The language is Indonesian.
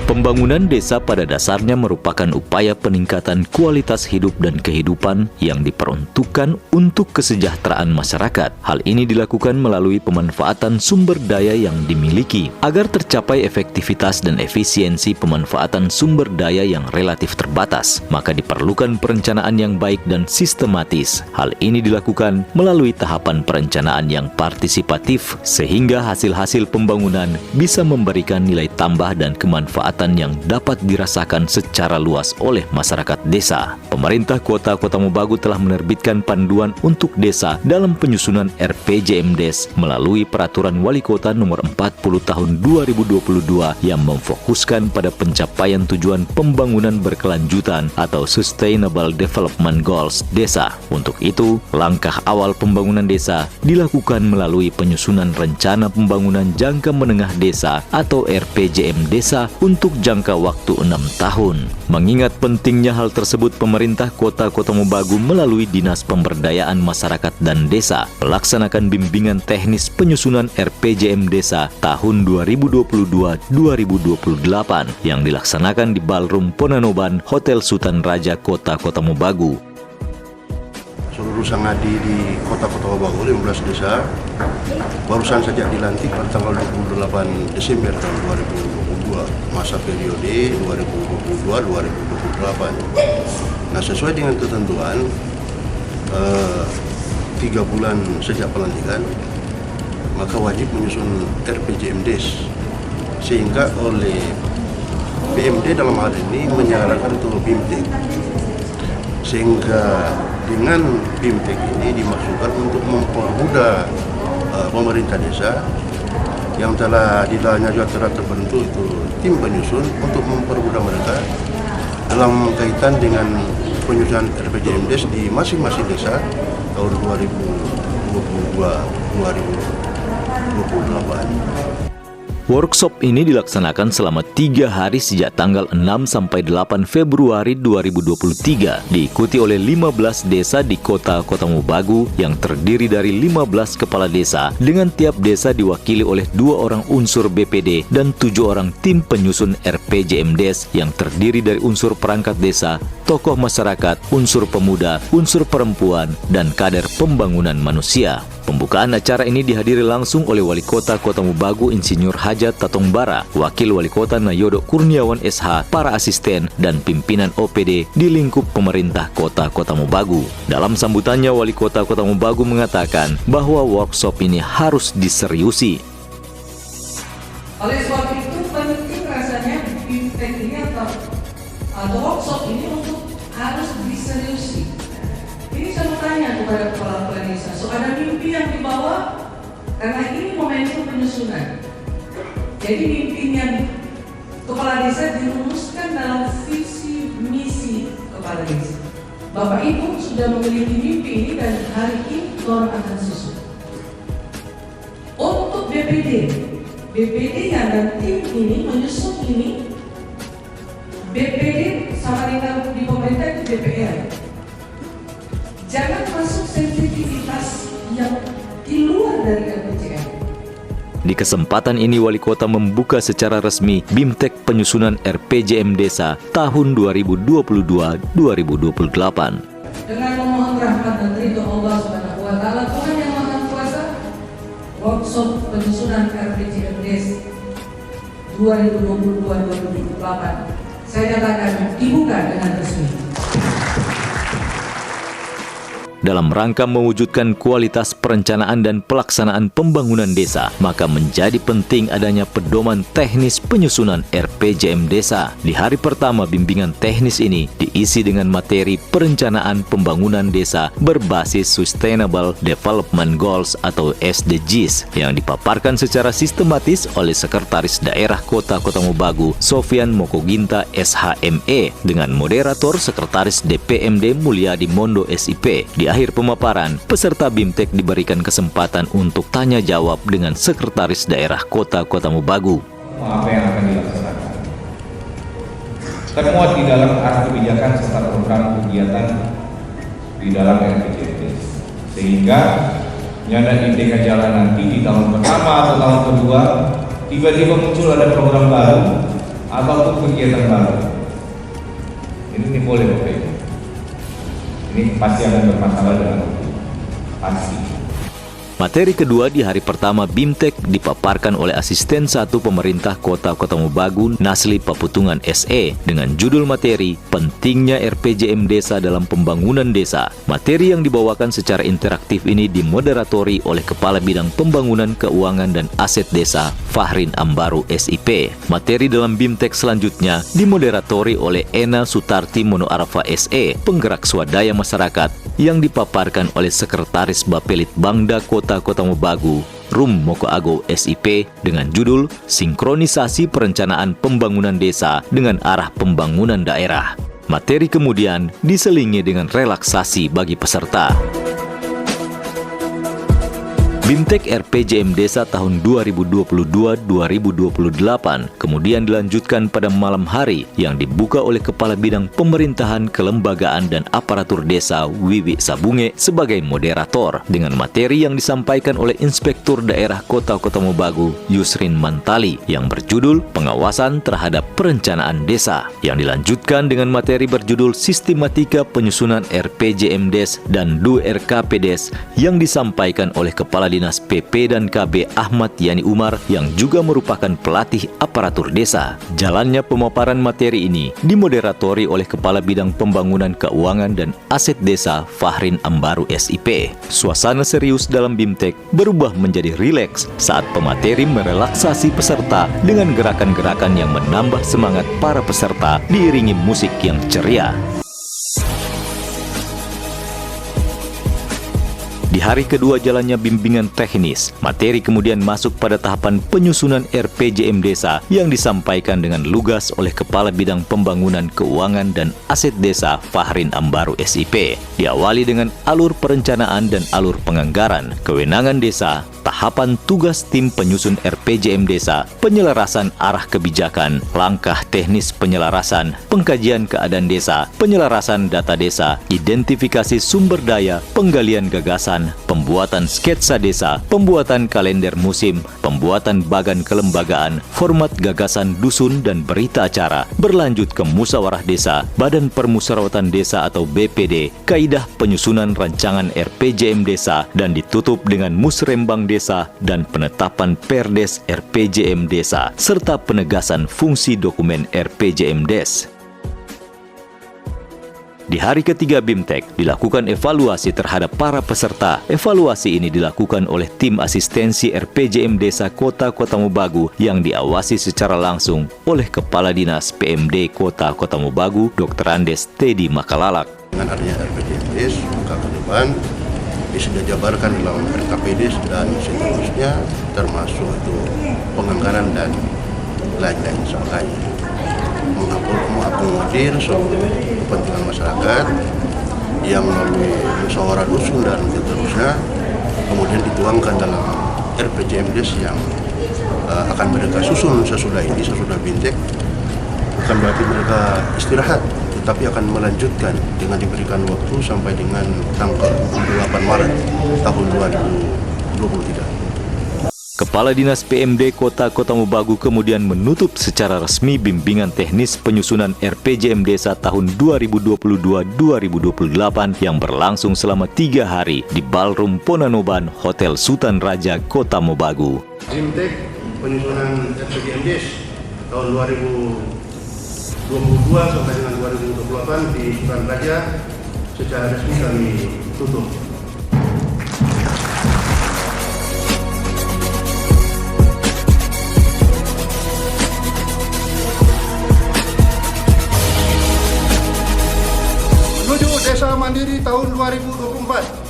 Pembangunan desa pada dasarnya merupakan upaya peningkatan kualitas hidup dan kehidupan yang diperuntukkan untuk kesejahteraan masyarakat. Hal ini dilakukan melalui pemanfaatan sumber daya yang dimiliki. Agar tercapai efektivitas dan efisiensi pemanfaatan sumber daya yang relatif terbatas, maka diperlukan perencanaan yang baik dan sistematis. Hal ini dilakukan melalui tahapan perencanaan yang partisipatif, sehingga hasil-hasil pembangunan bisa memberikan nilai tambah dan kemanfaatan yang dapat dirasakan secara luas oleh masyarakat desa. Pemerintah Kota Kotamobagu telah menerbitkan panduan untuk desa dalam penyusunan RPJMDes melalui Peraturan Wali Kota Nomor 40 Tahun 2022 yang memfokuskan pada pencapaian tujuan pembangunan berkelanjutan atau Sustainable Development Goals desa. Untuk itu, langkah awal pembangunan desa dilakukan melalui penyusunan Rencana Pembangunan Jangka Menengah Desa atau RPJM Desa untuk jangka waktu 6 tahun. Mengingat pentingnya hal tersebut, pemerintah Kota Kotamobagu melalui Dinas Pemberdayaan Masyarakat dan Desa melaksanakan bimbingan teknis penyusunan RPJM Desa tahun 2022-2028 yang dilaksanakan di Ballroom Ponanoban Hotel Sultan Raja Kota Kotamobagu. Seluruh sangadi di Kota Kotamobagu 15 desa barusan saja dilantik pada tanggal 28 Desember tahun 2022, masa periode 2022-2028. Nah, sesuai dengan ketentuan 3 bulan sejak pelantikan, maka wajib menyusun RPJMDes, sehingga oleh BMD dalam hal ini menyarankan untuk BIMTEK, sehingga dengan BIMTEK ini dimaksudkan untuk mempermudah pemerintah desa yang telah di dalamnya juga telah terbentuk itu tim penyusun untuk mempermudah mereka dalam kaitan dengan penyusunan RPJMDes di masing-masing desa tahun 2022-2028. Workshop ini dilaksanakan selama 3 hari sejak tanggal 6 sampai 8 Februari 2023, diikuti oleh 15 desa di Kota Kotamobagu yang terdiri dari 15 kepala desa, dengan tiap desa diwakili oleh 2 orang unsur BPD dan 7 orang tim penyusun RPJMDes yang terdiri dari unsur perangkat desa, tokoh masyarakat, unsur pemuda, unsur perempuan, dan kader pembangunan manusia. Pembukaan acara ini dihadiri langsung oleh Wali Kota Kotamobagu Insinyur Hajat Tatongbara, Wakil Wali Kota Nayodo Kurniawan SH, para asisten, dan pimpinan OPD di lingkup pemerintah Kota Kotamobagu. Dalam sambutannya, Wali Kota Kotamobagu mengatakan bahwa workshop ini harus diseriusi. Oleh sebab itu penting rasanya BIMTEK ini atau workshop ini untuk harus diseriusi. Ini saya mau tanya kepada kepala desa, so ada mimpi yang dibawa karena ini momentum penyusunan. Jadi mimpinya kepala desa dirumuskan dalam visi misi kepala desa. Bapak Ibu sudah memiliki mimpi ini dan hari ini orang akan susun. Untuk BPD yang dan tim ini menyusun ini, BPD sama dengan di pemerintah itu DPR. Jangan masuk sensitivitas yang di luar dari RPJM. Di kesempatan ini, Wali Kota membuka secara resmi BIMTEK penyusunan RPJM Desa tahun 2022-2028. Dengan memohon rahmat dan ridho Allah Subhanahu wa Ta'ala, Tuhan yang Maha Kuasa, workshop penyusunan RPJM Desa 2022-2028 saya nyatakan dibuka dengan resmi. Dalam rangka mewujudkan kualitas perencanaan dan pelaksanaan pembangunan desa, maka menjadi penting adanya pedoman teknis penyusunan RPJM Desa. Di hari pertama bimbingan teknis ini diisi dengan materi perencanaan pembangunan desa berbasis Sustainable Development Goals atau SDGs yang dipaparkan secara sistematis oleh Sekretaris Daerah Kota Kotamobagu Sofian Mokoginta SHME dengan moderator Sekretaris DPMD Mulyadi Mondo SIP. Di akhir pemaparan, peserta BIMTEK diberikan kesempatan untuk tanya jawab dengan Sekretaris Daerah Kota Kotamobagu. Apa yang akan dilaksanakan? Termuat di dalam arah kebijakan serta program kegiatan di dalam RPJMDes, sehingga nyanda di tengah jalan nanti di tahun pertama atau tahun kedua tiba-tiba muncul ada program baru ataupun kegiatan baru, ini boleh Bapak Ibu. Ini pasti akan bermasalah dengan hukum, pasti. Materi kedua di hari pertama BIMTEK dipaparkan oleh Asisten 1 Pemerintah Kota Kota Mobagu Nasli Paputungan SE dengan judul materi Pentingnya RPJM Desa dalam Pembangunan Desa. Materi yang dibawakan secara interaktif ini dimoderatori oleh Kepala Bidang Pembangunan Keuangan dan Aset Desa Fahrin Ambaru SIP. Materi dalam BIMTEK selanjutnya dimoderatori oleh Ena Sutarti Monoarfa SE, penggerak swadaya masyarakat, yang dipaparkan oleh Sekretaris Bapelit Bangda Kota Kota Mobagu, Rum Moko Ago SIP, dengan judul Sinkronisasi Perencanaan Pembangunan Desa dengan Arah Pembangunan Daerah. Materi kemudian diselingi dengan relaksasi bagi peserta. BIMTEK RPJM Desa tahun 2022-2028 kemudian dilanjutkan pada malam hari yang dibuka oleh Kepala Bidang Pemerintahan, Kelembagaan, dan Aparatur Desa Wiwi Sabunge sebagai moderator dengan materi yang disampaikan oleh Inspektur Daerah Kota Kota Mobagu Yusrin Mantali yang berjudul Pengawasan Terhadap Perencanaan Desa, yang dilanjutkan dengan materi berjudul Sistematika Penyusunan RPJM Des dan DU RKP Des yang disampaikan oleh Kepala Dinas PP dan KB Ahmad Yani Umar yang juga merupakan pelatih aparatur desa. Jalannya pemaparan materi ini dimoderatori oleh Kepala Bidang Pembangunan Keuangan dan Aset Desa Fahrin Ambaru SIP. Suasana serius dalam BIMTEK berubah menjadi rileks saat pemateri merelaksasi peserta dengan gerakan-gerakan yang menambah semangat para peserta diiringi musik yang ceria. Di hari kedua jalannya bimbingan teknis, materi kemudian masuk pada tahapan penyusunan RPJM Desa yang disampaikan dengan lugas oleh Kepala Bidang Pembangunan Keuangan dan Aset Desa Fahrin Ambaru SIP. Diawali dengan alur perencanaan dan alur penganggaran, kewenangan desa, tahapan tugas tim penyusun RPJM Desa, penyelarasan arah kebijakan, langkah teknis penyelarasan, pengkajian keadaan desa, penyelarasan data desa, identifikasi sumber daya, penggalian gagasan, pembuatan sketsa desa, pembuatan kalender musim, pembuatan bagan kelembagaan, format gagasan dusun dan berita acara, berlanjut ke musyawarah desa, Badan Permusyawaratan Desa atau BPD, kaidah penyusunan rancangan RPJM Desa, dan ditutup dengan musrembang desa dan penetapan Perdes RPJM Desa, serta penegasan fungsi dokumen RPJM Des. Di hari ketiga BIMTEK dilakukan evaluasi terhadap para peserta. Evaluasi ini dilakukan oleh tim asistensi RPJM Desa Kota Kota Mobagu yang diawasi secara langsung oleh Kepala Dinas PMD Kota Kota Mobagu Dr. Andes Teddy Makalalak. Dengan adanya RPJM Des, maka ke depan bisa dijabarkan dalam RKPD dan seterusnya, termasuk itu penganggaran dan lain-lain sebagainya, mengakomodir seluruh kepentingan masyarakat yang melalui musyawarah dusun dan seterusnya, kemudian dituangkan dalam RPJM Des yang akan mereka susun sesudah ini, sesudah BIMTEK. Bukan berarti mereka istirahat, tetapi akan melanjutkan dengan diberikan waktu sampai dengan tanggal 28 Maret tahun 2023. Kepala Dinas PMD Kota Kota Mobagu kemudian menutup secara resmi bimbingan teknis penyusunan RPJM Desa tahun 2022-2028 yang berlangsung selama 3 hari di Ballroom Ponanoban Hotel Sultan Raja Kota Mobagu. BIMTEK penyusunan RPJM Des tahun 2022 sampai dengan 2028 di Sultan Raja secara resmi kami tutup. Menuju Desa Mandiri tahun 2024.